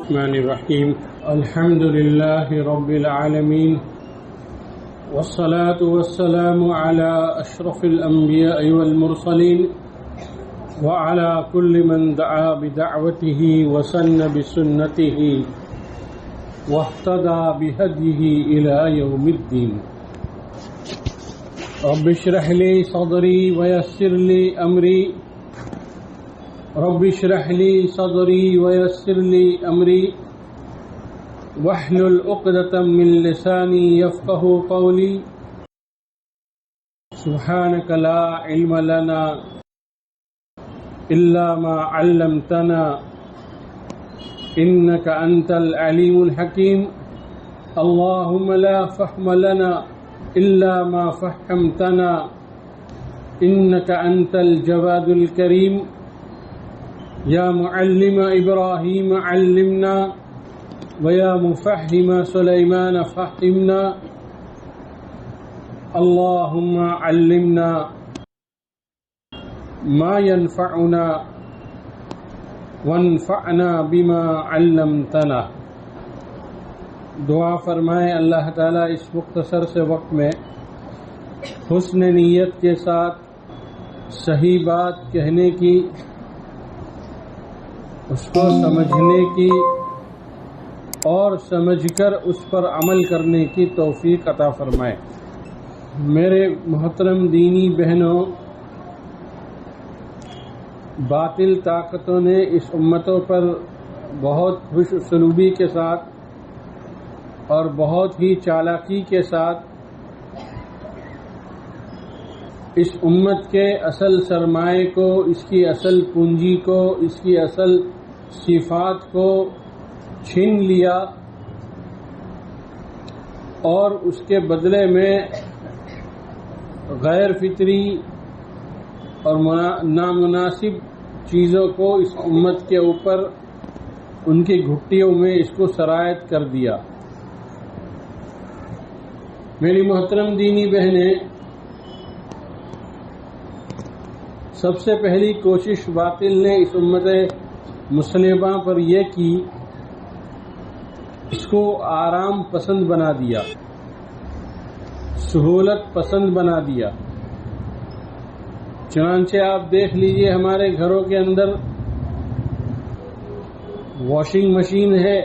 الرحمن الرحيم الحمد لله رب العالمين والصلاة والسلام على أشرف الأنبياء والمرسلين وعلى كل من دعا بدعوته وسن بسنته واهتدى بهديه إلى يوم الدين رب اشرح لي صدري ويسر لي أمري رب اشرح لي صدري ويسر لي أمري واحلل عقدة من لساني يفقهوا قولي سبحانك لا علم لنا إلا ما علمتنا إنك أنت العليم الحكيم اللهم لا فهم لنا إلا ما فهمتنا إنك أنت الجواد الكريم يا معلم إبراهيم علمنا ويا مفهم سليمان فهمنا اللهم علمنا ما ينفعنا وانفعنا بما علمتنا. دعا فرمائے اللہ تعالیٰ اس مختصر سے وقت میں حسن نیت کے ساتھ صحیح بات کہنے کی، اس کو سمجھنے کی اور سمجھ کر اس پر عمل کرنے کی توفیق عطا فرمائے. میرے محترم دینی بہنوں، باطل طاقتوں نے اس امتوں پر بہت خوش اسلوبی کے ساتھ اور بہت ہی چالاکی کے ساتھ اس امت کے اصل سرمائے کو، اس کی اصل پونجی کو، اس کی اصل صفات کو چھین لیا اور اس کے بدلے میں غیر فطری اور نامناسب چیزوں کو اس امت کے اوپر ان کی گھٹیوں میں اس کو سرایت کر دیا. میری محترم دینی بہنیں، سب سے پہلی کوشش باطل نے اس امت مسلمہ پر یہ کی، اس کو آرام پسند بنا دیا، سہولت پسند بنا دیا. چنانچہ آپ دیکھ لیجئے ہمارے گھروں کے اندر واشنگ مشین ہے،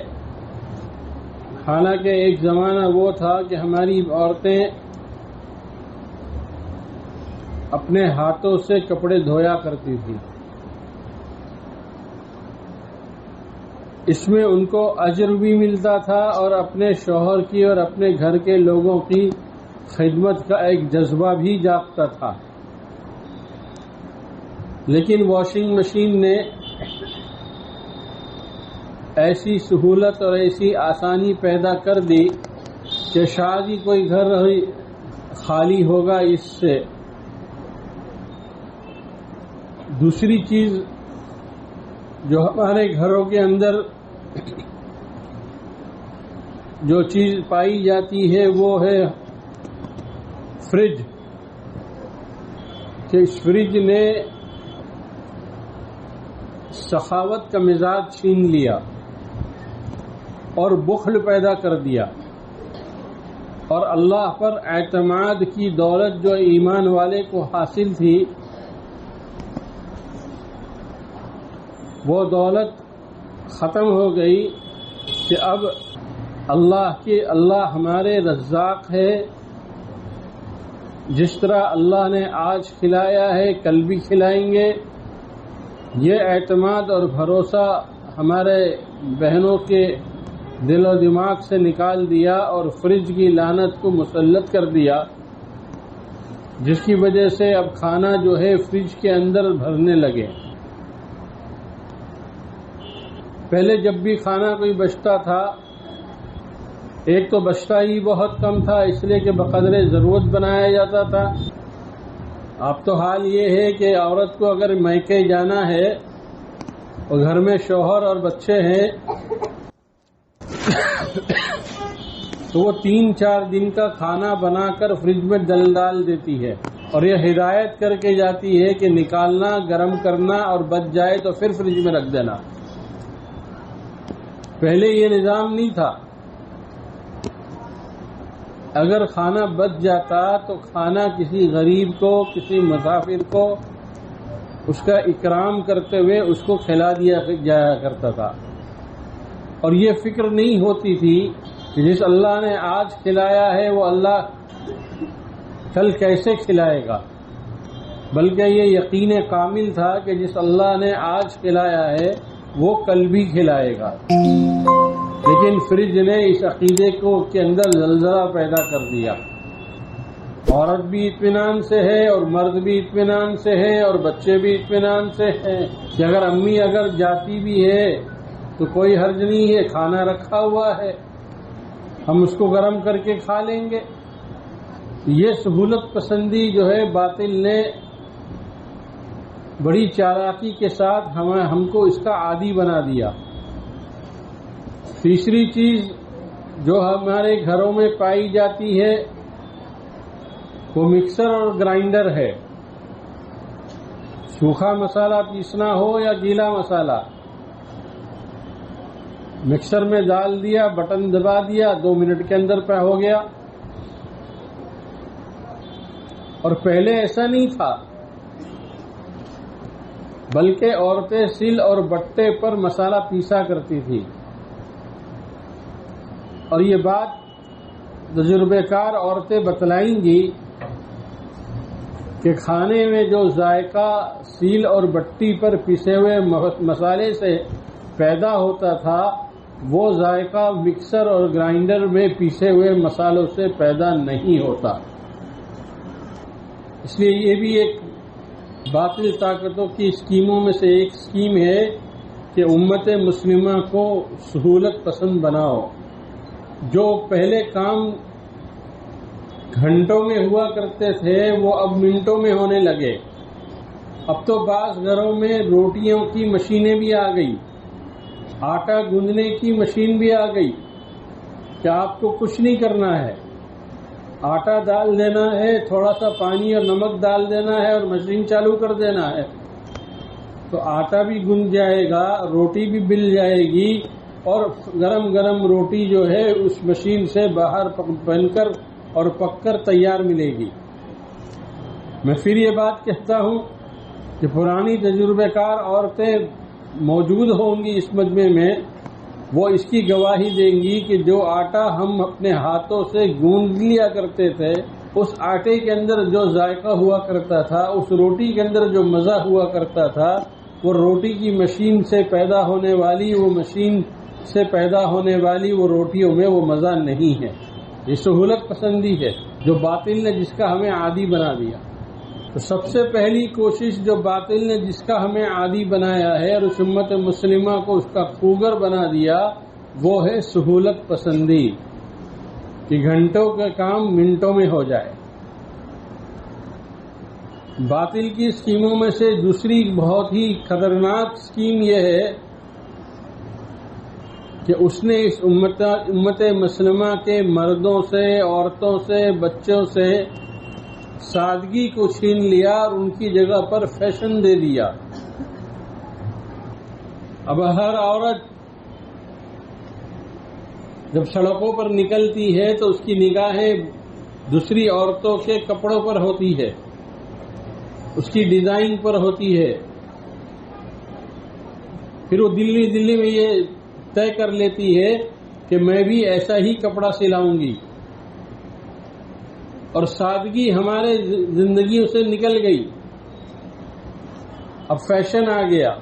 حالانکہ ایک زمانہ وہ تھا کہ ہماری عورتیں اپنے ہاتھوں سے کپڑے دھویا کرتی تھی. اس میں ان کو اجر بھی ملتا تھا اور اپنے شوہر کی اور اپنے گھر کے لوگوں کی خدمت کا ایک جذبہ بھی جاگتا تھا. لیکن واشنگ مشین نے ایسی سہولت اور ایسی آسانی پیدا کر دی کہ شاید ہی کوئی گھر خالی ہوگا اس سے. دوسری چیز جو ہمارے گھروں کے اندر جو چیز پائی جاتی ہے وہ ہے فریج، کہ اس فریج نے سخاوت کا مزاج چھین لیا اور بخل پیدا کر دیا، اور اللہ پر اعتماد کی دولت جو ایمان والے کو حاصل تھی وہ دولت ختم ہو گئی. کہ اب اللہ ہمارے رزاق ہے، جس طرح اللہ نے آج کھلایا ہے کل بھی کھلائیں گے. یہ اعتماد اور بھروسہ ہمارے بہنوں کے دل و دماغ سے نکال دیا اور فریج کی لعنت کو مسلط کر دیا، جس کی وجہ سے اب کھانا جو ہے فریج کے اندر بھرنے لگے. پہلے جب بھی کھانا کوئی بچتا تھا، ایک تو بچتا ہی بہت کم تھا اس لیے کہ بقدر ضرورت بنایا جاتا تھا. اب تو حال یہ ہے کہ عورت کو اگر میکے جانا ہے اور گھر میں شوہر اور بچے ہیں تو وہ 3-4 دن کا کھانا بنا کر فریج میں ڈال دیتی ہے اور یہ ہدایت کر کے جاتی ہے کہ نکالنا، گرم کرنا اور بچ جائے تو پھر فریج میں رکھ دینا. پہلے یہ نظام نہیں تھا. اگر کھانا بچ جاتا تو کھانا کسی غریب کو، کسی مسافر کو اس کا اکرام کرتے ہوئے اس کو کھلا دیا جایا کرتا تھا. اور یہ فکر نہیں ہوتی تھی کہ جس اللہ نے آج کھلایا ہے وہ اللہ کل کیسے کھلائے گا، بلکہ یہ یقین کامل تھا کہ جس اللہ نے آج کھلایا ہے وہ کل بھی کھلائے گا. لیکن فریج نے اس عقیدے کے اندر زلزلہ پیدا کر دیا. عورت بھی اطمینان سے ہے اور مرد بھی اطمینان سے ہے اور بچے بھی اطمینان سے ہیں کہ اگر امی اگر جاتی بھی ہے تو کوئی حرج نہیں ہے، کھانا رکھا ہوا ہے، ہم اس کو گرم کر کے کھا لیں گے. یہ سہولت پسندی جو ہے باطل نے بڑی چالاکی کے ساتھ ہم کو اس کا عادی بنا دیا. تیسری چیز جو ہمارے گھروں میں پائی جاتی ہے وہ مکسر اور گرائنڈر ہے. سوکھا مسالہ پیسنا ہو یا گیلا مسالہ، مکسر میں ڈال دیا، بٹن دبا دیا، 2 منٹ کے اندر پہ ہو گیا. اور پہلے ایسا نہیں تھا، بلکہ عورتیں سل اور بٹے پر مسالہ پیسا کرتی تھی. اور یہ بات تجربے کار عورتیں بتلائیں گی کہ کھانے میں جو ذائقہ سیل اور بٹی پر پیسے ہوئے مسالے سے پیدا ہوتا تھا وہ ذائقہ مکسر اور گرائنڈر میں پیسے ہوئے مسالوں سے پیدا نہیں ہوتا. اس لیے یہ بھی ایک باطل طاقتوں کی اسکیموں میں سے ایک اسکیم ہے کہ امت مسلمہ کو سہولت پسند بناؤ. جو پہلے کام گھنٹوں میں ہوا کرتے تھے وہ اب منٹوں میں ہونے لگے. اب تو بعض گھروں میں روٹیوں کی مشینیں بھی آ گئی، آٹا گوندنے کی مشین بھی آ گئی کہ آپ کو کچھ نہیں کرنا ہے، آٹا ڈال دینا ہے، تھوڑا سا پانی اور نمک ڈال دینا ہے اور مشین چالو کر دینا ہے تو آٹا بھی گوند جائے گا، روٹی بھی بل جائے گی اور گرم گرم روٹی جو ہے اس مشین سے باہر بن کر اور پک کر تیار ملے گی. میں پھر یہ بات کہتا ہوں کہ پرانی تجربے کار عورتیں موجود ہوں گی اس مجمع میں، وہ اس کی گواہی دیں گی کہ جو آٹا ہم اپنے ہاتھوں سے گوند لیا کرتے تھے اس آٹے کے اندر جو ذائقہ ہوا کرتا تھا، اس روٹی کے اندر جو مزہ ہوا کرتا تھا، وہ روٹی کی مشین سے پیدا ہونے والی وہ روٹیوں میں وہ مزہ نہیں ہے. یہ سہولت پسندی ہے جو باطل نے جس کا ہمیں عادی بنا دیا. تو سب سے پہلی کوشش جو باطل نے جس کا ہمیں عادی بنایا ہے اور اس امت مسلمہ کو اس کا خوگر بنا دیا وہ ہے سہولت پسندی، کہ گھنٹوں کا کام منٹوں میں ہو جائے. باطل کی اسکیموں میں سے دوسری بہت ہی خطرناک اسکیم یہ ہے کہ اس نے اس امت مسلمہ کے مردوں سے، عورتوں سے، بچوں سے سادگی کو چھین لیا اور ان کی جگہ پر فیشن دے دیا. اب ہر عورت جب سڑکوں پر نکلتی ہے تو اس کی نگاہیں دوسری عورتوں کے کپڑوں پر ہوتی ہے، اس کی ڈیزائن پر ہوتی ہے. پھر وہ دلی میں یہ طے کر لیتی ہے کہ میں بھی ایسا ہی کپڑا سلاؤں گی، اور سادگی ہمارے زندگیوں سے نکل گئی. اب فیشن آ گیا،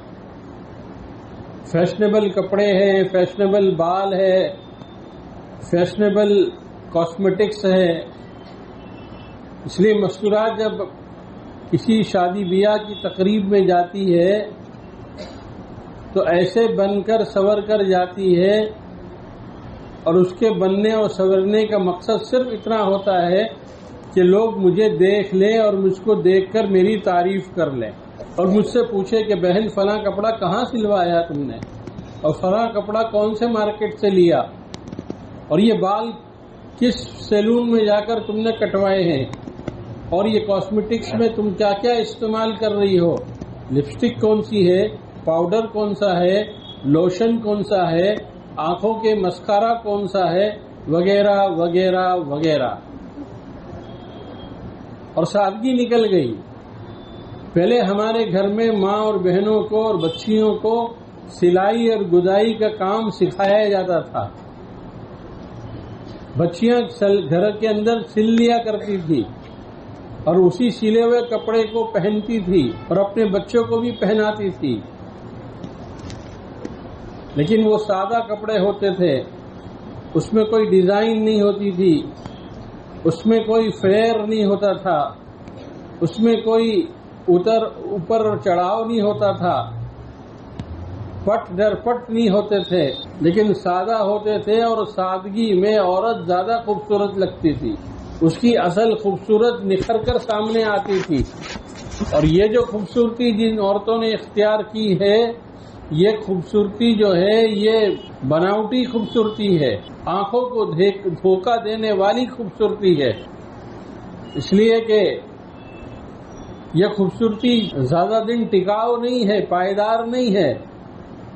فیشنیبل کپڑے ہیں، فیشنیبل بال ہے، فیشنیبل کاسمیٹکس ہے. اس لیے مستورات جب کسی شادی بیاہ کی تقریب میں جاتی ہے تو ایسے بن کر سور کر جاتی ہے، اور اس کے بننے اور سورنے کا مقصد صرف اتنا ہوتا ہے کہ لوگ مجھے دیکھ لیں اور مجھ کو دیکھ کر میری تعریف کر لیں اور مجھ سے پوچھے کہ بہن فلاں کپڑا کہاں سلوایا تم نے، اور فلاں کپڑا کون سے مارکیٹ سے لیا، اور یہ بال کس سیلون میں جا کر تم نے کٹوائے ہیں، اور یہ کاسمیٹکس میں تم کیا کیا استعمال کر رہی ہو، لپسٹک کون سی ہے، پاؤڈر کون سا ہے، لوشن کون سا ہے، آنکھوں کے مسکارا کون سا ہے، وغیرہ وغیرہ وغیرہ، اور سادگی نکل گئی۔ پہلے ہمارے گھر میں ماں اور بہنوں کو اور بچیوں کو سلائی اور گدائی کا کام سکھایا جاتا تھا۔ بچیاں گھر کے اندر سل لیا کرتی تھی اور اسی سلے ہوئے کپڑے کو پہنتی تھی اور اپنے بچوں کو بھی پہناتی تھی، لیکن وہ سادہ کپڑے ہوتے تھے، اس میں کوئی ڈیزائن نہیں ہوتی تھی، اس میں کوئی فلیر نہیں ہوتا تھا، اس میں کوئی اوپر چڑھاؤ نہیں ہوتا تھا، پٹ در پٹ نہیں ہوتے تھے، لیکن سادہ ہوتے تھے، اور سادگی میں عورت زیادہ خوبصورت لگتی تھی، اس کی اصل خوبصورت نکھر کر سامنے آتی تھی۔ اور یہ جو خوبصورتی جن عورتوں نے اختیار کی ہے، یہ خوبصورتی جو ہے یہ بناوٹی خوبصورتی ہے، آنکھوں کو دھوکہ دینے والی خوبصورتی ہے، اس لیے کہ یہ خوبصورتی زیادہ دن ٹکاؤ نہیں ہے، پائیدار نہیں ہے،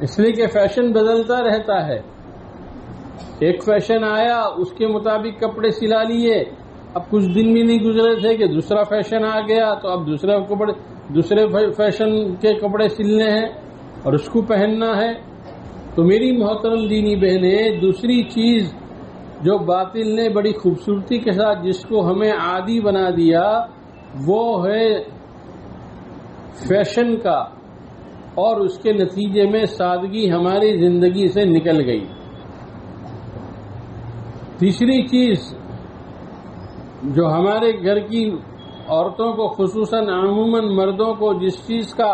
اس لیے کہ فیشن بدلتا رہتا ہے۔ ایک فیشن آیا، اس کے مطابق کپڑے سلا لیے، اب کچھ دن بھی نہیں گزرے تھے کہ دوسرا فیشن آ گیا، تو اب دوسرے فیشن کے کپڑے سلنے ہیں اور اس کو پہننا ہے۔ تو میری محترم دینی بہنیں، دوسری چیز جو باطل نے بڑی خوبصورتی کے ساتھ جس کو ہمیں عادی بنا دیا، وہ ہے فیشن کا، اور اس کے نتیجے میں سادگی ہماری زندگی سے نکل گئی۔ تیسری چیز جو ہمارے گھر کی عورتوں کو، خصوصاً عموماً مردوں کو جس چیز کا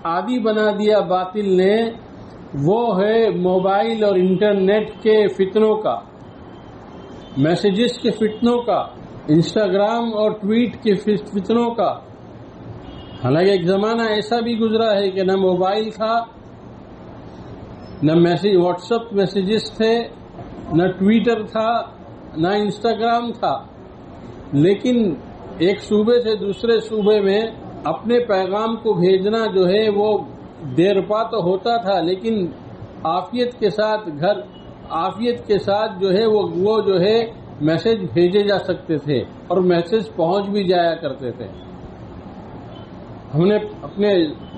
عادی بنا دیا باطل نے، وہ ہے موبائل اور انٹرنیٹ کے فتنوں کا، میسیجز کے فتنوں کا، انسٹاگرام اور ٹویٹ کے فتنوں کا۔ حالانکہ ایک زمانہ ایسا بھی گزرا ہے کہ نہ موبائل تھا، نہ واٹس ایپ میسیجز تھے، نہ ٹویٹر تھا، نہ انسٹاگرام تھا، لیکن ایک صوبے سے دوسرے صوبے میں اپنے پیغام کو بھیجنا جو ہے وہ دیر پا تو ہوتا تھا، لیکن عافیت کے ساتھ جو ہے وہ جو ہے میسج بھیجے جا سکتے تھے اور میسج پہنچ بھی جایا کرتے تھے۔ ہم نے اپنے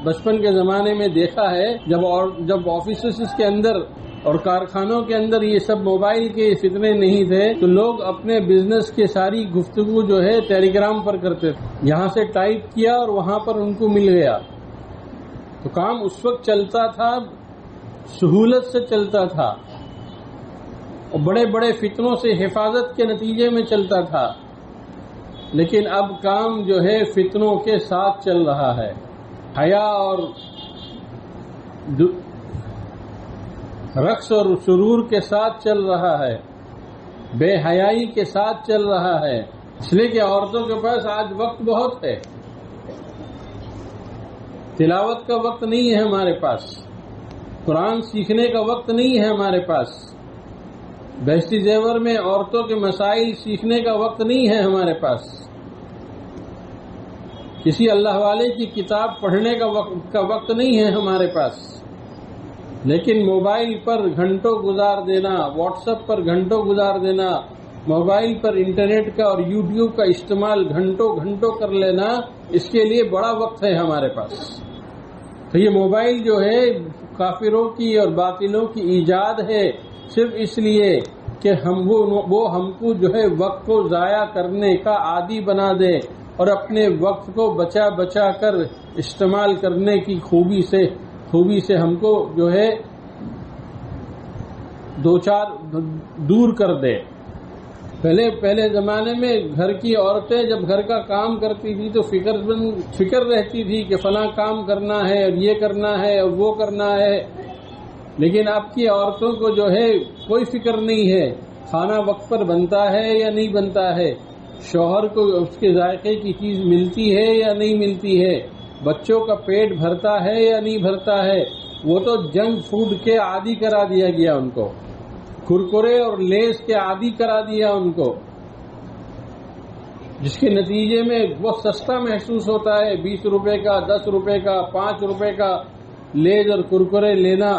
بچپن کے زمانے میں دیکھا ہے جب آفیسز کے اندر اور کارخانوں کے اندر یہ سب موبائل کے فتنے نہیں تھے، تو لوگ اپنے بزنس کی ساری گفتگو جو ہے ٹیلی گرام پر کرتے تھے، یہاں سے ٹائپ کیا اور وہاں پر ان کو مل گیا۔ تو کام اس وقت چلتا تھا، سہولت سے چلتا تھا اور بڑے بڑے فتنوں سے حفاظت کے نتیجے میں چلتا تھا، لیکن اب کام جو ہے فتنوں کے ساتھ چل رہا ہے، حیا اور رقص اور سرور کے ساتھ چل رہا ہے، بے حیائی کے ساتھ چل رہا ہے، اس لیے کہ عورتوں کے پاس آج وقت بہت ہے، تلاوت کا وقت نہیں ہے ہمارے پاس، قرآن سیکھنے کا وقت نہیں ہے ہمارے پاس، بہشتی زیور میں عورتوں کے مسائل سیکھنے کا وقت نہیں ہے ہمارے پاس، کسی اللہ والے کی کتاب پڑھنے کا وقت نہیں ہے ہمارے پاس، لیکن موبائل پر گھنٹوں گزار دینا، واٹس ایپ پر گھنٹوں گزار دینا، موبائل پر انٹرنیٹ کا اور یوٹیوب کا استعمال گھنٹوں کر لینا، اس کے لیے بڑا وقت ہے ہمارے پاس۔ تو یہ موبائل جو ہے کافروں کی اور باطلوں کی ایجاد ہے، صرف اس لیے کہ وہ ہم کو جو ہے وقت کو ضائع کرنے کا عادی بنا دے اور اپنے وقت کو بچا کر استعمال کرنے کی خوبی سے ہم کو جو ہے دور کر دے۔ پہلے زمانے میں گھر کی عورتیں جب گھر کا کام کرتی تھی تو فکر رہتی تھی کہ فلاں کام کرنا ہے اور یہ کرنا ہے اور وہ کرنا ہے، لیکن اب کی عورتوں کو جو ہے کوئی فکر نہیں ہے، کھانا وقت پر بنتا ہے یا نہیں بنتا ہے، شوہر کو اس کے ذائقے کی چیز ملتی ہے یا نہیں ملتی ہے، بچوں کا پیٹ بھرتا ہے یا نہیں بھرتا ہے، وہ تو جنک فوڈ کے عادی کرا دیا گیا ان کو، کرکرے اور لیز کے عادی کرا دیا ان کو، جس کے نتیجے میں بہت سستا محسوس ہوتا ہے، 20 روپے کا، 10 روپے کا، 5 روپے کا لیز اور کرکرے لینا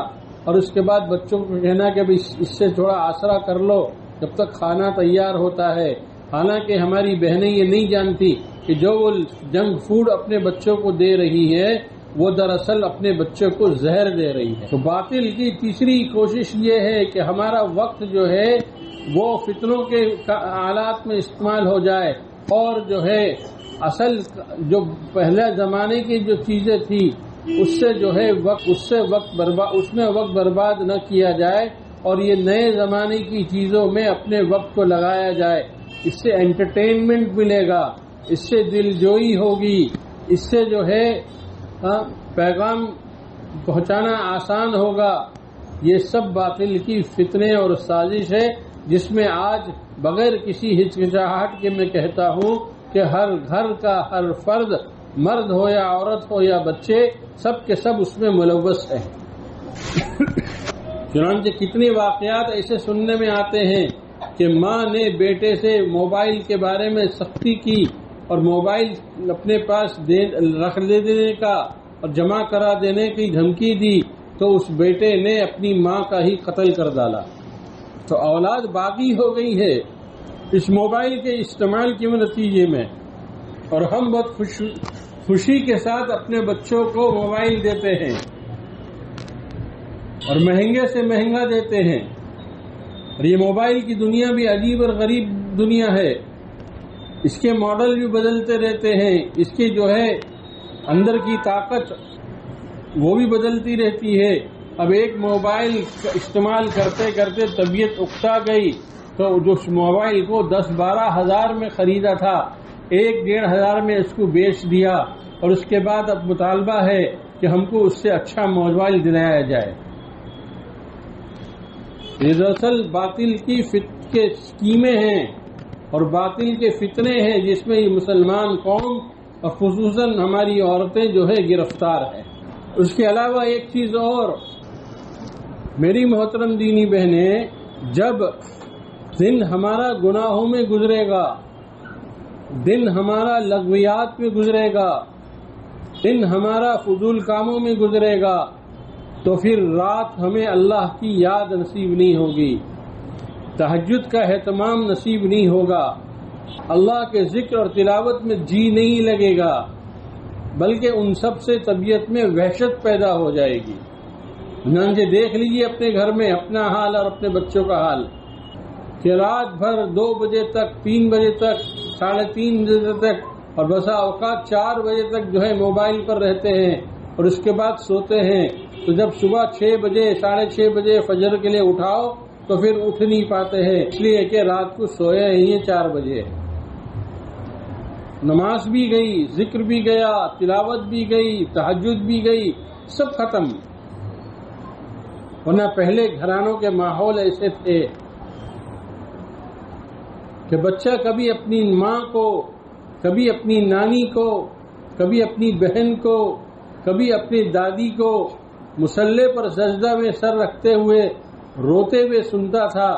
اور اس کے بعد بچوں کو کہنا کہ اس سے تھوڑا آسرا کر لو جب تک کھانا تیار ہوتا ہے، حالانکہ ہماری بہنیں یہ نہیں جانتی کہ جو وہ جنک فوڈ اپنے بچوں کو دے رہی ہے وہ دراصل اپنے بچوں کو زہر دے رہی ہے۔ تو باطل کی تیسری کوشش یہ ہے کہ ہمارا وقت جو ہے وہ فتنوں کے آلات میں استعمال ہو جائے، اور جو ہے اصل جو پہلے زمانے کی جو چیزیں تھی اس سے جو ہے اس میں وقت برباد نہ کیا جائے، اور یہ نئے زمانے کی چیزوں میں اپنے وقت کو لگایا جائے۔ اس سے انٹرٹینمنٹ ملے گا، اس سے دل جوئی ہوگی، اس سے جو ہے پیغام پہنچانا آسان ہوگا۔ یہ سب باطل کی فتنے اور سازش ہے، جس میں آج بغیر کسی ہچکچاہٹ کے میں کہتا ہوں کہ ہر گھر کا ہر فرد، مرد ہو یا عورت ہو یا بچے، سب کے سب اس میں ملوث ہیں۔ چنانچہ کتنے واقعات ایسے سننے میں آتے ہیں کہ ماں نے بیٹے سے موبائل کے بارے میں سختی کی اور موبائل اپنے پاس رکھ دینے کا اور جمع کرا دینے کی دھمکی دی، تو اس بیٹے نے اپنی ماں کا ہی قتل کر ڈالا۔ تو اولاد باغی ہو گئی ہے اس موبائل کے استعمال کے نتیجے میں، اور ہم بہت خوشی کے ساتھ اپنے بچوں کو موبائل دیتے ہیں اور مہنگے سے مہنگا دیتے ہیں۔ اور یہ موبائل کی دنیا بھی عجیب اور غریب دنیا ہے، اس کے ماڈل بھی بدلتے رہتے ہیں، اس کی جو ہے اندر کی طاقت وہ بھی بدلتی رہتی ہے۔ اب ایک موبائل استعمال کرتے کرتے طبیعت اکتا گئی تو جو موبائل کو 10-12 ہزار میں خریدا تھا 1-1.5 ہزار میں اس کو بیچ دیا، اور اس کے بعد اب مطالبہ ہے کہ ہم کو اس سے اچھا موبائل دلایا جائے۔ یہ دراصل باطل کی اسکیمیں ہیں اور باطل کے فتنے ہیں، جس میں یہ مسلمان قوم اور خصوصاً ہماری عورتیں جو ہے گرفتار ہیں۔ اس کے علاوہ ایک چیز اور، میری محترم دینی بہنیں، جب دن ہمارا گناہوں میں گزرے گا، دن ہمارا لغویات میں گزرے گا، دن ہمارا فضول کاموں میں گزرے گا، تو پھر رات ہمیں اللہ کی یاد نصیب نہیں ہوگی، تہجد کا اہتمام نصیب نہیں ہوگا، اللہ کے ذکر اور تلاوت میں جی نہیں لگے گا، بلکہ ان سب سے طبیعت میں وحشت پیدا ہو جائے گی۔ نانجے دیکھ لیجئے اپنے گھر میں اپنا حال اور اپنے بچوں کا حال، کہ رات بھر 2 بجے تک، 3 بجے تک، 3:30 بجے تک، اور بسا اوقات 4 بجے تک جو ہے موبائل پر رہتے ہیں اور اس کے بعد سوتے ہیں۔ تو جب صبح 6 بجے 6:30 بجے فجر کے لیے اٹھاؤ تو پھر اٹھ نہیں پاتے ہیں، اس لیے کہ رات کو سویا ہی ہے 4 بجے۔ نماز بھی گئی، ذکر بھی گیا، تلاوت بھی گئی، تہجد بھی گئی، سب ختم۔ ورنہ پہلے گھرانوں کے ماحول ایسے تھے کہ بچہ کبھی اپنی ماں کو، کبھی اپنی نانی کو، کبھی اپنی بہن کو، کبھی اپنی دادی کو مصلی پر سجدہ میں سر رکھتے ہوئے روتے ہوئے سنتا تھا،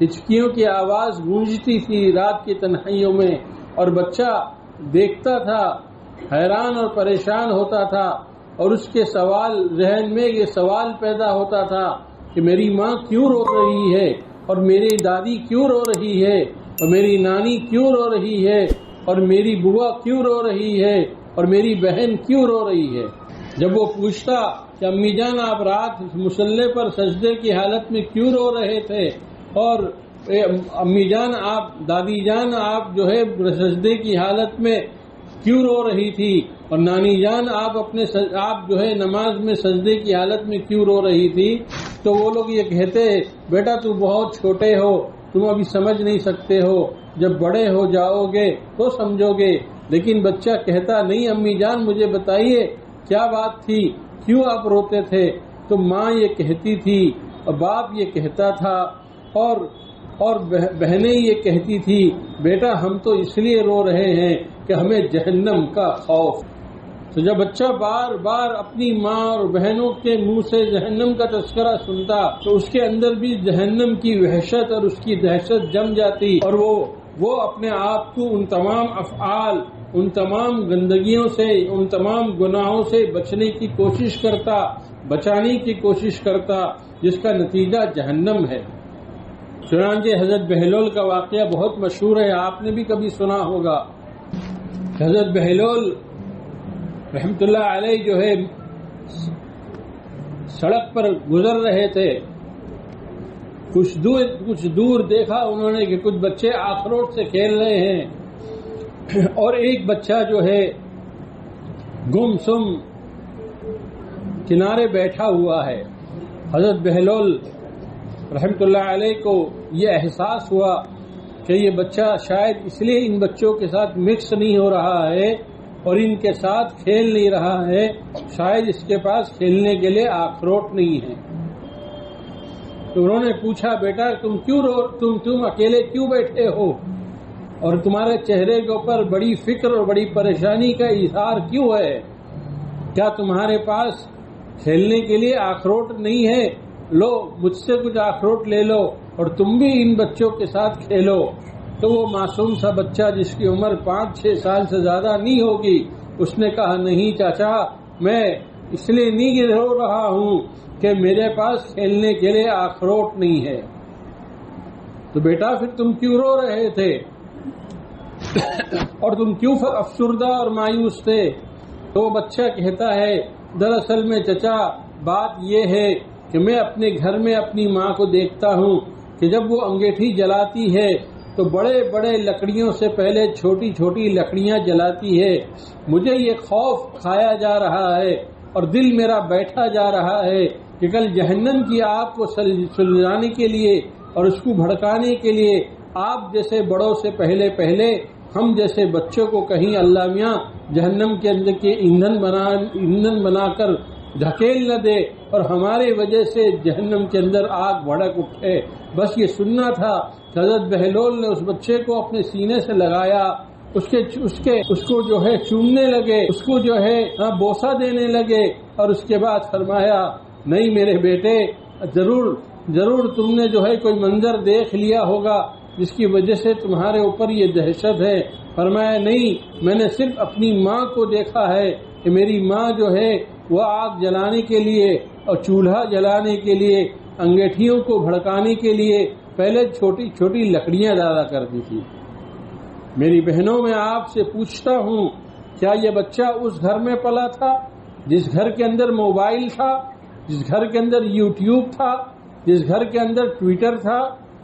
ہچکیوں کی آواز گونجتی تھی رات کی تنہائیوں میں، اور بچہ دیکھتا تھا، حیران اور پریشان ہوتا تھا، اور اس کے ذہن میں یہ سوال پیدا ہوتا تھا کہ میری ماں کیوں رو رہی ہے، اور میری دادی کیوں رو رہی ہے، اور میری نانی کیوں رو رہی ہے، اور میری بوا کیوں رو رہی ہے، اور میری بہن کیوں رو رہی ہے۔ جب وہ پوچھتا کہ امی جان آپ رات مصلی پر سجدے کی حالت میں کیوں رو رہے تھے، اور امی جان آپ، دادی جان آپ جو ہے سجدے کی حالت میں کیوں رو رہی تھی، اور نانی جان آپ جو ہے نماز میں سجدے کی حالت میں کیوں رو رہی تھی، تو وہ لوگ یہ کہتے بیٹا تو بہت چھوٹے ہو، تم ابھی سمجھ نہیں سکتے ہو، جب بڑے ہو جاؤ گے تو سمجھو گے۔ لیکن بچہ کہتا نہیں امی جان مجھے بتائیے کیا بات تھی، کیوں آپ روتے تھے؟ تو ماں یہ کہتی تھی اور باپ یہ کہتا تھا اور بہنیں یہ کہتی تھی بیٹا ہم تو اس لیے رو رہے ہیں کہ ہمیں جہنم کا خوف۔ تو جب بچہ بار بار اپنی ماں اور بہنوں کے منہ سے جہنم کا تذکرہ سنتا تو اس کے اندر بھی جہنم کی وحشت اور اس کی دہشت جم جاتی، اور وہ اپنے آپ کو ان تمام افعال، ان تمام گندگیوں سے، ان تمام گناہوں سے بچنے کی کوشش کرتا، بچانے کی کوشش کرتا جس کا نتیجہ جہنم ہے۔ چنانچہ حضرت بہلول کا واقعہ بہت مشہور ہے، آپ نے بھی کبھی سنا ہوگا۔ حضرت بہلول رحمت اللہ علیہ جو ہے سڑک پر گزر رہے تھے، کچھ دور دیکھا انہوں نے کہ کچھ بچے اخروٹ سے کھیل رہے ہیں اور ایک بچہ جو ہے گم سم کنارے بیٹھا ہوا ہے۔ حضرت بہلول رحمت اللہ علیہ کو یہ احساس ہوا کہ یہ بچہ شاید اس لیے ان بچوں کے ساتھ مکس نہیں ہو رہا ہے اور ان کے ساتھ کھیل نہیں رہا ہے، شاید اس کے پاس کھیلنے کے لیے اخروٹ نہیں ہے۔ تو انہوں نے پوچھا، بیٹا تم اکیلے کیوں بیٹھے ہو اور تمہارے چہرے کے اوپر بڑی فکر اور بڑی پریشانی کا اظہار کیوں ہے؟ کیا تمہارے پاس کھیلنے کے لیے اخروٹ نہیں ہے؟ لو مجھ سے کچھ اخروٹ لے لو اور تم بھی ان بچوں کے ساتھ کھیلو۔ تو وہ معصوم سا بچہ جس کی عمر 5-6 سال سے زیادہ نہیں ہوگی، اس نے کہا، نہیں چاچا، میں اس لیے نہیں رو رہا ہوں کہ میرے پاس کھیلنے کے لیے اخروٹ نہیں ہے۔ تو بیٹا پھر تم کیوں رو رہے تھے اور تم کیوں افسردہ اور مایوس تھے؟ تو وہ بچہ کہتا ہے، دراصل میں چچا بات یہ ہے کہ میں اپنے گھر میں اپنی ماں کو دیکھتا ہوں کہ جب وہ انگیٹھی جلاتی ہے تو بڑے بڑے لکڑیوں سے پہلے چھوٹی چھوٹی لکڑیاں جلاتی ہے۔ مجھے یہ خوف کھایا جا رہا ہے اور دل میرا بیٹھا جا رہا ہے کہ کل جہنم کی آگ کو سلجھانے کے لیے اور اس کو بھڑکانے کے لیے آپ جیسے بڑوں سے پہلے ہم جیسے بچوں کو کہیں اللہ میاں جہنم کے اندر کے ایندھن بنا کر دھکیل نہ دے اور ہمارے وجہ سے جہنم کے اندر آگ بھڑک اٹھے۔ بس یہ سننا تھا۔ حضرت بہلول نے اس بچے کو اپنے سینے سے لگایا، اس کو جو ہے چومنے لگے، اس کو جو ہے بوسہ دینے لگے اور اس کے بعد فرمایا، نہیں میرے بیٹے، ضرور تم نے جو ہے کوئی منظر دیکھ لیا ہوگا جس کی وجہ سے تمہارے اوپر یہ دہشت ہے۔ فرمایا، نہیں، میں نے صرف اپنی ماں کو دیکھا ہے کہ میری ماں جو ہے وہ آگ جلانے کے لیے اور چولہا جلانے کے لیے انگیٹھیوں کو بھڑکانے کے لیے پہلے چھوٹی چھوٹی لکڑیاں ڈالا کرتی تھی۔ میری بہنوں، میں آپ سے پوچھتا ہوں، کیا یہ بچہ اس گھر میں پلا تھا جس گھر کے اندر موبائل تھا، جس گھر کے اندر یوٹیوب تھا، جس گھر کے اندر ٹویٹر تھا،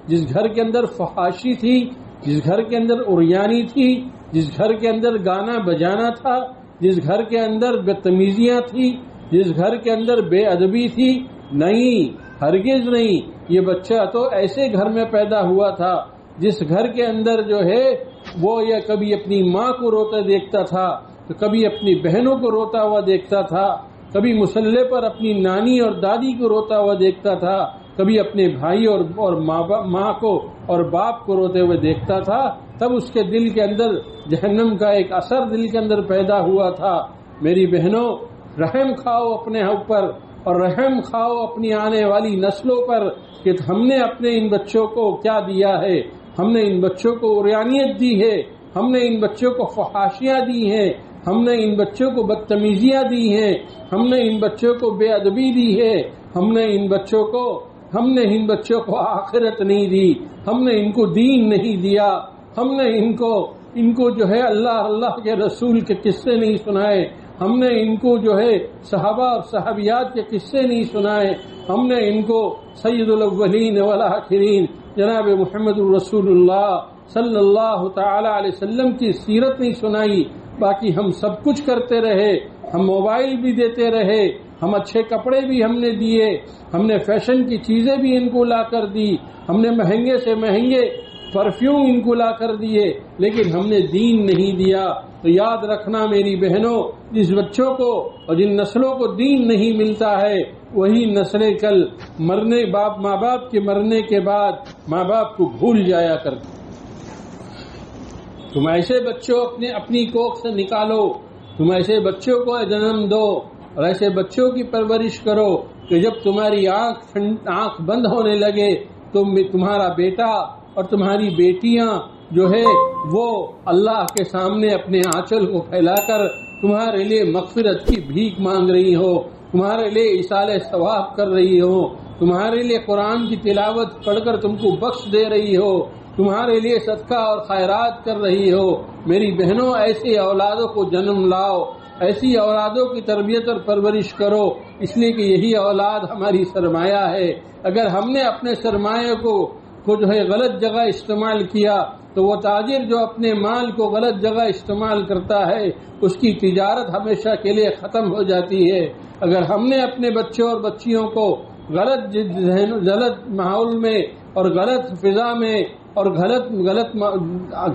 جس گھر کے اندر فحاشی تھی، جس گھر کے اندر عریانی تھی، جس گھر کے اندر گانا بجانا تھا، جس گھر کے اندر بدتمیزیاں تھی، جس گھر کے اندر بے ادبی تھی؟ نہیں، ہرگز نہیں۔ یہ بچہ تو ایسے گھر میں پیدا ہوا تھا جس گھر کے اندر جو ہے وہ یہ کبھی اپنی ماں کو روتا دیکھتا تھا تو کبھی اپنی بہنوں کو روتا ہوا دیکھتا تھا، کبھی مصلے پر اپنی نانی اور دادی کو روتا ہوا دیکھتا تھا، کبھی اپنے بھائی اور ماں کو اور باپ کو روتے ہوئے دیکھتا تھا۔ تب اس کے دل کے اندر جہنم کا ایک اثر دل کے اندر پیدا ہوا تھا۔ میری بہنوں، رحم کھاؤ اپنے اوپر اور رحم کھاؤ اپنی آنے والی نسلوں پر کہ ہم نے اپنے ان بچوں کو کیا دیا ہے۔ ہم نے ان بچوں کو عریانیت دی ہے، ہم نے ان بچوں کو فحاشیاں دی ہیں، ہم نے ان بچوں کو بدتمیزیاں دی ہیں، ہم نے ان بچوں کو بے ادبی دی ہے، ہم نے ان بچوں کو آخرت نہیں دی، ہم نے ان کو دین نہیں دیا، ہم نے ان کو جو ہے اللہ کے رسول کے قصے نہیں سنائے، ہم نے ان کو جو ہے صحابہ اور صحابیات کے قصے نہیں سنائے، ہم نے ان کو سید الاولین والآخرین جناب محمد الرسول اللہ صلی اللہ تعالی علیہ وسلم کی سیرت نہیں سنائی۔ باقی ہم سب کچھ کرتے رہے، ہم موبائل بھی دیتے رہے، ہم اچھے کپڑے بھی ہم نے دیے، ہم نے فیشن کی چیزیں بھی ان کو لا کر دی، ہم نے مہنگے سے مہنگے پرفیوم ان کو لا کر دیے، لیکن ہم نے دین نہیں دیا۔ تو یاد رکھنا میری بہنوں، جس بچوں کو اور جن نسلوں کو دین نہیں ملتا ہے وہی نسلیں کل ماں باپ کے مرنے کے بعد ماں باپ کو بھول جایا کرتے۔ تم ایسے بچوں اپنی کوکھ سے نکالو، تم ایسے بچوں کو جنم دو اور ایسے بچوں کی پرورش کرو کہ جب تمہاری آنکھ بند ہونے لگے تو تمہارا بیٹا اور تمہاری بیٹیاں جو ہے وہ اللہ کے سامنے اپنے آنچل کو پھیلا کر تمہارے لیے مغفرت کی بھیک مانگ رہی ہو، تمہارے لیے ایصال ثواب کر رہی ہو، تمہارے لیے قرآن کی تلاوت پڑھ کر تم کو بخش دے رہی ہو، تمہارے لیے صدقہ اور خیرات کر رہی ہو۔ میری بہنوں، ایسی اولادوں کو جنم لاؤ، ایسی اولادوں کی تربیت اور پرورش کرو، اس لیے کہ یہی اولاد ہماری سرمایہ ہے۔ اگر ہم نے اپنے سرمایہ کو جو ہے غلط جگہ استعمال کیا تو وہ تاجر جو اپنے مال کو غلط جگہ استعمال کرتا ہے اس کی تجارت ہمیشہ کے لیے ختم ہو جاتی ہے۔ اگر ہم نے اپنے بچوں اور بچیوں کو غلط ماحول میں اور غلط فضا میں اور غلط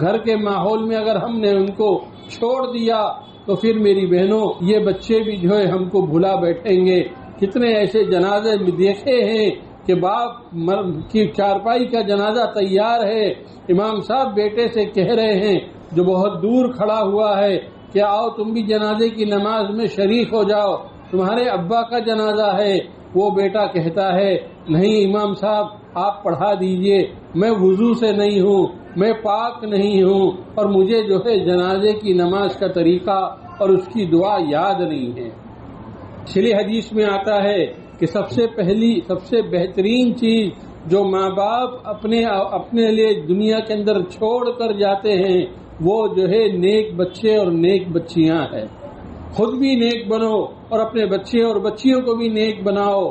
گھر کے ماحول میں اگر ہم نے ان کو چھوڑ دیا تو پھر میری بہنوں یہ بچے بھی جو ہے ہم کو بھلا بیٹھیں گے۔ کتنے ایسے جنازے دیکھے ہیں کہ باپ کی چارپائی کا جنازہ تیار ہے، امام صاحب بیٹے سے کہہ رہے ہیں جو بہت دور کھڑا ہوا ہے کہ آؤ تم بھی جنازے کی نماز میں شریک ہو جاؤ، تمہارے ابا کا جنازہ ہے۔ وہ بیٹا کہتا ہے نہیں امام صاحب آپ پڑھا دیجئے، میں وضو سے نہیں ہوں، میں پاک نہیں ہوں، اور مجھے جو ہے جنازے کی نماز کا طریقہ اور اس کی دعا یاد نہیں ہے۔ چلی حدیث میں آتا ہے کہ سب سے بہترین چیز جو ماں باپ اپنے لیے دنیا کے اندر چھوڑ کر جاتے ہیں وہ جو ہے نیک بچے اور نیک بچیاں ہیں۔ خود بھی نیک بنو اور اپنے بچے اور بچیوں کو بھی نیک بناؤ،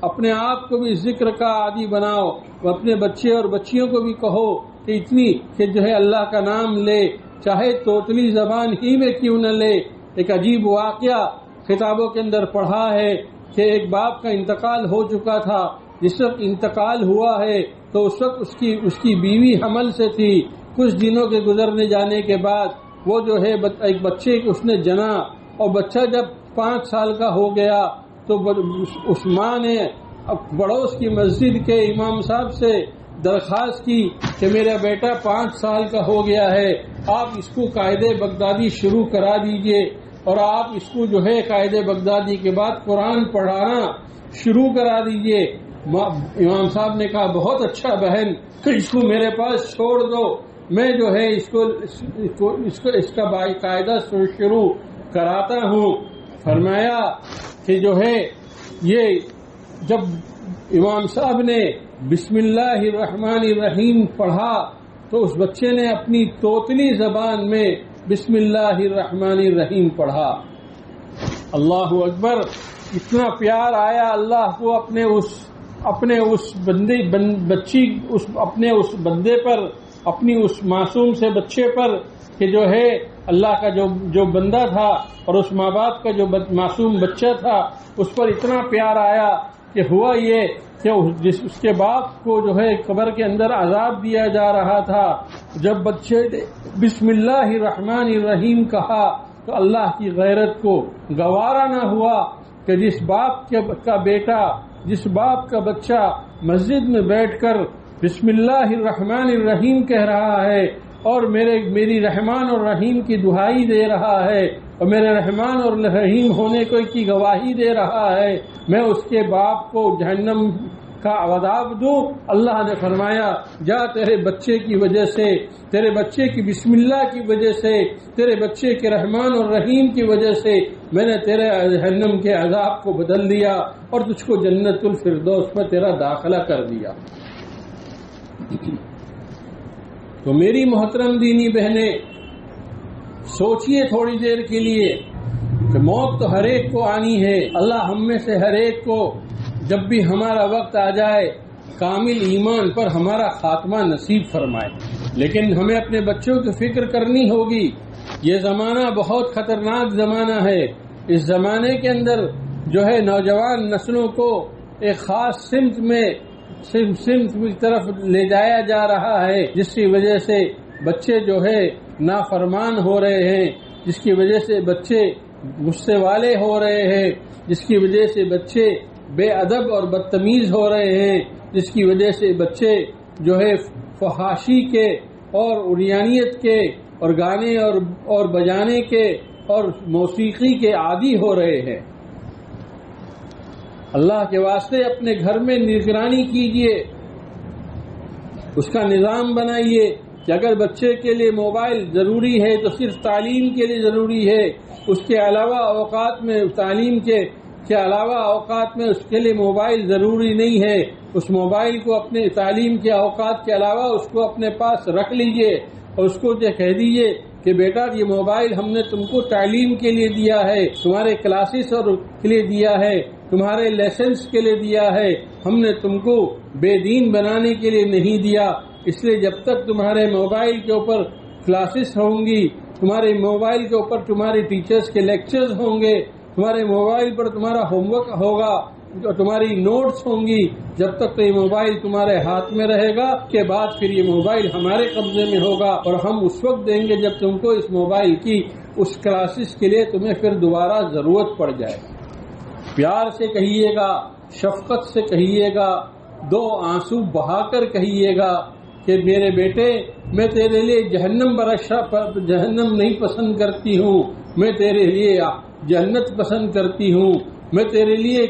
اپنے آپ کو بھی ذکر کا عادی بناؤ، اپنے بچے اور بچیوں کو بھی کہو کہ جو ہے اللہ کا نام لے، چاہے توتلی زبان ہی میں کیوں نہ لے۔ ایک عجیب واقعہ کتابوں کے اندر پڑھا ہے کہ ایک باپ کا انتقال ہو چکا تھا، جس وقت انتقال ہوا ہے تو اس وقت اس کی بیوی حمل سے تھی۔ کچھ دنوں کے گزرنے جانے کے بعد وہ جو ہے ایک بچے کو اس نے جنا، اور بچہ جب 5 سال کا ہو گیا تو اس ماں نے پڑوس کی مسجد کے امام صاحب سے درخواست کی کہ میرا بیٹا 5 سال کا ہو گیا ہے، آپ اس کو قاعدہ بغدادی شروع کرا دیجئے، اور آپ اس کو جو ہے قاعدہ بغدادی کے بعد قرآن پڑھانا شروع کرا دیجئے۔ امام صاحب نے کہا بہت اچھا بہن، اس کو میرے پاس چھوڑ دو، میں جو ہے اس کا باقاعدہ شروع کراتا ہوں۔ فرمایا کہ جو ہے یہ جب امام صاحب نے بسم اللہ الرحمن الرحیم پڑھا تو اس بچے نے اپنی توتلی زبان میں بسم اللہ الرحمن الرحیم پڑھا۔ اللہ اکبر! اتنا پیار آیا اللہ کو اپنے اس بندے پر، اپنی اس معصوم سے بچے پر کہ جو ہے اللہ کا جو بندہ تھا اور اس ماں باپ کا جو معصوم بچہ تھا اس پر اتنا پیار آیا کہ ہوا یہ کہ اس کے باپ کو جو ہے قبر کے اندر عذاب دیا جا رہا تھا، جب بچے نے بسم اللہ الرحمن الرحیم کہا تو اللہ کی غیرت کو گوارا نہ ہوا کہ جس باپ کا بیٹا، جس باپ کا بچہ مسجد میں بیٹھ کر بسم اللہ الرحمن الرحیم کہہ رہا ہے اور میری رحمان اور رحیم کی دہائی دے رہا ہے اور میرے رحمان اور رحیم ہونے کی گواہی دے رہا ہے، میں اس کے باپ کو جہنم کا عذاب دوں۔ اللہ نے فرمایا جا تیرے بچے کی وجہ سے، تیرے بچے کی بسم اللہ کی وجہ سے، تیرے بچے کے رحمان اور رحیم کی وجہ سے میں نے تیرے جہنم کے عذاب کو بدل دیا اور تجھ کو جنت الفردوس میں تیرا داخلہ کر دیا۔ تو میری محترم دینی بہنیں، سوچئے تھوڑی دیر کے لیے کہ موت تو ہر ایک کو آنی ہے۔ اللہ ہم میں سے ہر ایک کو جب بھی ہمارا وقت آ جائے کامل ایمان پر ہمارا خاتمہ نصیب فرمائے، لیکن ہمیں اپنے بچوں کی فکر کرنی ہوگی۔ یہ زمانہ بہت خطرناک زمانہ ہے۔ اس زمانے کے اندر جو ہے نوجوان نسلوں کو ایک خاص سمت کی طرف لے جایا جا رہا ہے، جس کی وجہ سے بچے جو ہے نافرمان ہو رہے ہیں، جس کی وجہ سے بچے غصے والے ہو رہے ہیں، جس کی وجہ سے بچے بے ادب اور بدتمیز ہو رہے ہیں، جس کی وجہ سے بچے جو ہے فحاشی کے اور عریانیت کے اور گانے اور بجانے کے اور موسیقی کے عادی ہو رہے ہیں۔ اللہ کے واسطے اپنے گھر میں نگرانی کیجئے، اس کا نظام بنائیے کہ اگر بچے کے لیے موبائل ضروری ہے تو صرف تعلیم کے لیے ضروری ہے، اس کے علاوہ اوقات میں تعلیم کے کے علاوہ اوقات میں اس کے لیے موبائل ضروری نہیں ہے. اس موبائل کو اپنے تعلیم کے اوقات کے علاوہ اس کو اپنے پاس رکھ لیجئے اور اس کو کہہ دیجئے کہ بیٹا یہ موبائل ہم نے تم کو تعلیم کے لیے دیا ہے، تمہارے کلاسز اور کے لیے دیا ہے، تمہارے لیسنز کے لیے دیا ہے، ہم نے تم کو بے دین بنانے کے لیے نہیں دیا. اس لیے جب تک تمہارے موبائل کے اوپر کلاسز ہوں گی، تمہارے موبائل کے اوپر تمہارے ٹیچرز کے لیکچرز ہوں گے، تمہارے موبائل پر تمہارا ہوم ورک ہوگا اور تمہاری نوٹس ہوں گی، جب تک تو یہ موبائل تمہارے ہاتھ میں رہے گا. کے بعد پھر یہ موبائل ہمارے قبضے میں ہوگا اور ہم اس وقت دیں گے جب تم کو اس موبائل کی اس کلاسز کے لیے تمہیں پھر دوبارہ ضرورت پڑ جائے. پیار سے کہیے گا، شفقت سے کہیے گا، 2 آنسو بہا کر کہیے گا کہ میرے بیٹے میں تیرے لیے جہنم نہیں پسند کرتی ہوں، میں تیرے لیے جنت پسند کرتی ہوں. میں تیرے لیے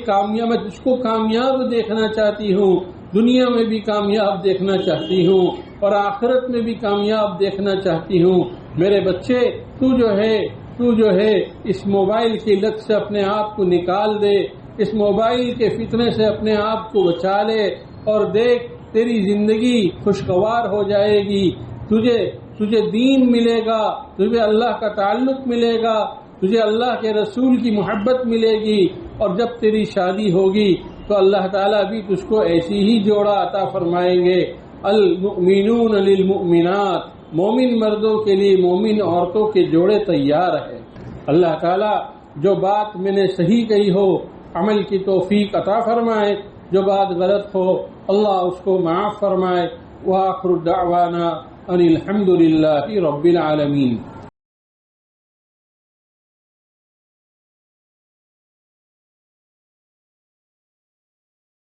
میں تجھ کو کامیاب دیکھنا چاہتی ہوں، دنیا میں بھی کامیاب دیکھنا چاہتی ہوں اور آخرت میں بھی کامیاب دیکھنا چاہتی ہوں. میرے بچے تو جو ہے اس موبائل کی لت سے اپنے آپ کو نکال دے، اس موبائل کے فتنے سے اپنے آپ کو بچا لے اور دیکھ تیری زندگی خوشگوار ہو جائے گی. تجھے دین ملے گا، تجھے اللہ کا تعلق ملے گا، تجھے اللہ کے رسول کی محبت ملے گی اور جب تیری شادی ہوگی تو اللہ تعالیٰ بھی تجھ کو ایسی ہی جوڑا عطا فرمائیں گے. المؤمنون للمؤمنات، مومن مردوں کے لیے مومن عورتوں کے جوڑے تیار ہیں. اللہ تعالیٰ جو بات میں نے صحیح کہی ہو عمل کی توفیق عطا فرمائے، جو بات غلط ہو اللہ اس کو معاف فرمائے. وآخر دعوانا ان الحمد للہ رب العالمین.